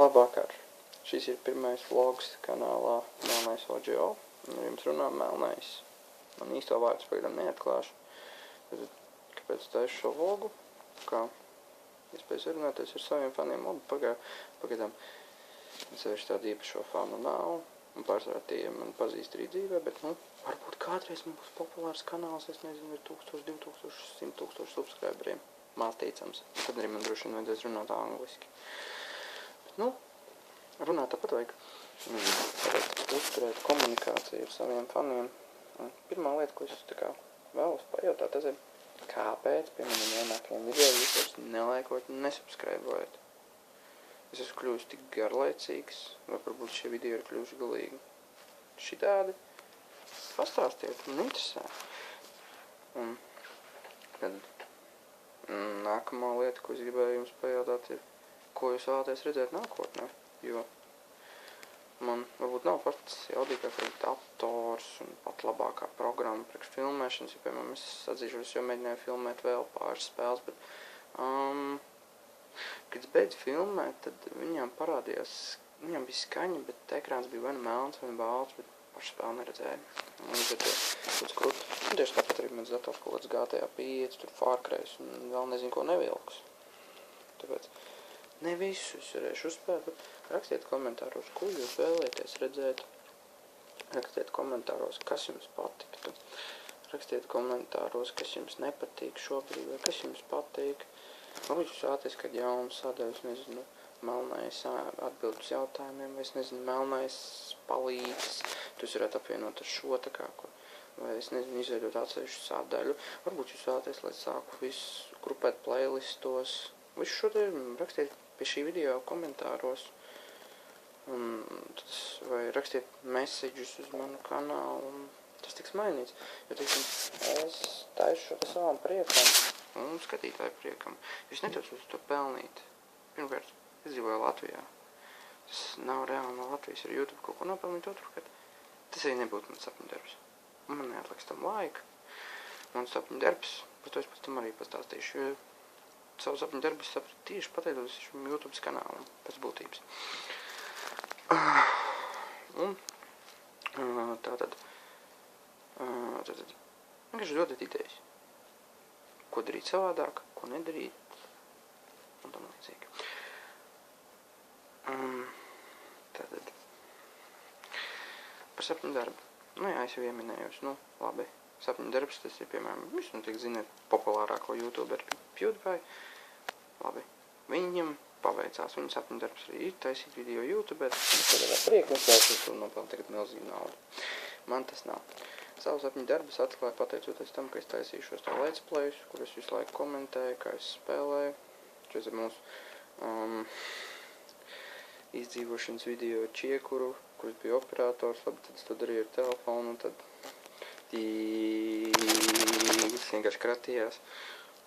Labvakar! Šis ir pirmais vlogs kanālā Melnais OGO. Un jums runā Melnais. Man īsto vārds pagaidām neatklāšu. Tad, kāpēc taisu šo vlogu? Kā iespējas sarunāties ar saviem faniem. Labi, pagaidām sevišķi tādu īpašo fanu nav. Un pārsvarā tie man pazīst arī dzīvē, bet, varbūt kādreiz man būs populārs kanāls, es nezinu, ir 1000, 2000, 100 tūkstoši subscriberiem. Mās ticams. Tad arī man droši vien vajadzēs runāt angliski. Bet, runāt tāpat vajag. Uzturēt komunikāciju ar saviem faniem. Un pirmā lieta, ko es vēlos pajautāt, tas ir, kāpēc pie maniem jaunākajiem video jūs vairs nelaikot un nesubscribojat? Es esmu kļuvis tik garlaicīgs, vai varbūt šie video ir kļuvuši galīgi šitādi. Pastāstiet, man interesē. Un tad nākamā lieta, ko es gribēju jums pajautāt, ir, ko jūs vēlaties redzēt nākotnē, jo man varbūt nav pats jaudīgākais dators un pat labākā programma priekš filmēšanas, jo, piemēram, es atzīšos, jo mēģināju filmēt vēl pāris spēles, bet, kad es beidzu filmēt, tad viņām parādījās, viņām bija skaņa, bet ekrāns bija vai nu melns, vai nu balts, bet pašu spēli neredzēju. Un tad tāds krūti. Un tieši tāpat arī mans dators kaut kāds GTA 5, tur Far Cry un vēl nezinu, ko nevilks. Tāpēc ne visu es varēšu uzspēt, bet rakstiet komentāros, ko jūs vēlēties redzēt. Rakstiet komentāros, kas jums patiktu. Rakstiet komentāros, kas jums nepatīk šobrīd, vai kas jums patīk. Varbūt jūs vēlaties, kad jauns sadaļas, nezinu, Melnais atbild uz jautājumiem, vai es nezinu, Melnais palīgs. Jūs varētu apvienot ar šo vai es nezinu, izveidot atsevišķu sadaļu. Varbūt jūs vēlaties, lai sāku visu grupēt playlistos. Visu šo te rakstiet pie šī video komentāros. Vai rakstiet messages uz manu kanālu. Un tas tiks mainīts. Jo, es taisu šo te savām priekam un skatītāju priekam. Es netiecu uz to pelnīt. Pirmkārt, es dzīvoju Latvijā. Tas nav reāli no Latvijas ar YouTube kaut ko nopelnīt otrkārt. Tas arī nebūtu mans sapņu darbs. Man neatliks tam laika. Mans sapņu darbs, par to es pēc tam arī pastāstīšu, jo savu sapņu darbu es sapratu tieši pateicoties šim YouTube kanālam pēc būtības. Un tātad vienkārši dodat idejas. Ko darīt savādāk, ko nedarīt, un tam līdzīgi. Tātad par sapņu darbu. Jā, es jau ieminējos, labi. Sapņu darbs, tas ir, piemēram, viņš tiek zināt populārāko YouTuberi PewDiePie. Labi. Viņam paveicās, viņa sapņu darbs arī ir taisīt video YouTube, bet tad ar prieku es tur nopelnu tagad milzīgi naudu. Man tas nav. Savu sapņu darbus atklāju pateicoties tam, ka es taisīju šos tā let's playus, kur es visu laiku komentēju, kā es spēlēju. Šis ir mūsu izdzīvošanas video Čiekuru, kurš bija operators, labi, tad es to darīju ar telefonu, un tad viss vienkārši kratījās.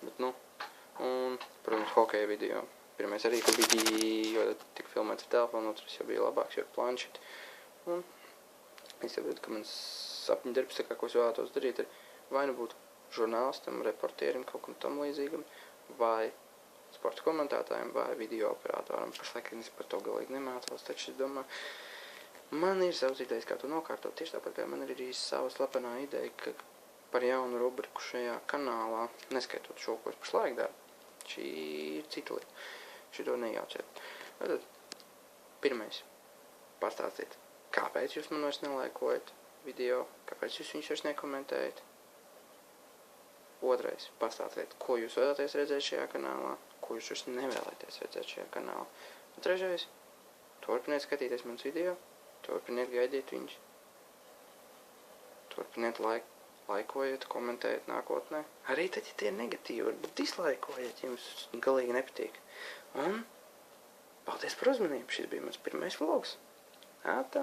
Bet, un, protams, hokeja video. Pirmais arī, kur bija, jo tika filmēts ar telefonu, otrs jau bija labāks, jo ar planšeti. Un es saprotu, ka mans sapņu darbs, ko es vēlētos darīt, ir vai nu būt žurnālistam, reportierim, kaut kam tam līdzīgam, vai sporta komentētājiem, vai video operatoram. Pašlaik es par to galīgi nemācos, taču es domāju, man ir savas idejas, kā to nokārtot. Tieši tāpat, kā man ir arī sava slepenā ideja, ka par jaunu rubriku šajā kanālā, neskaitot šo, ko es pašlaik daru, šī ir cita lieta. Šito nejauciet. Tad pirmais, pastāstiet, kāpēc jūs man vairs nelaikojat video, kāpēc jūs viņus vairs nekomentējat. Otrais, pastāstiet, ko jūs vēlaties redzēt šajā kanālā, ko jūs vairs nevēlaties redzēt šajā kanālā. Un trešais, turpiniet skatīties mans video, turpiniet gaidīt viņus, turpiniet laikojiet, komentējiet nākotnē. Arī tad, ja tie ir negatīvi, varbūt dislaikojiet, ja jums galīgi nepatīk. Un paldies par uzmanību, šis bija mans pirmais vlogs. Atā!